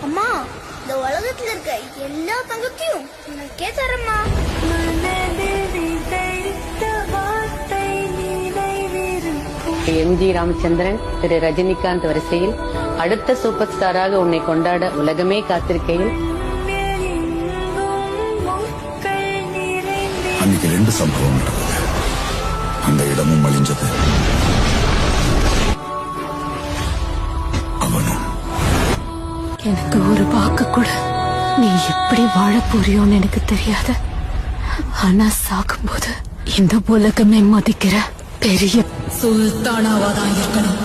அம்மா, இந்த உலகத்துல இருக்க எல்லா தங்கத்தையும் உனக்கே தரமா. எம்ஜி ராமச்சந்திரன், திரு ரஜினிகாந்த் வரிசையில் அடுத்த சூப்பர் ஸ்டாராக உன்னை கொண்டாட உலகமே காத்திருக்கையில் அன்னைக்கு 2 சம்பவம் நடந்தது. அந்த இடமும் அழிஞ்சது, அவனும். எனக்கு ஒரு வாக்கு கூட நீ எப்படி வாழ போறியோன்னு எனக்கு தெரியாது. ஆனா சாகும்போது இந்த உலகமே மதிக்கிற பெரிய சுல்தானாவாதான் இருக்கணும்.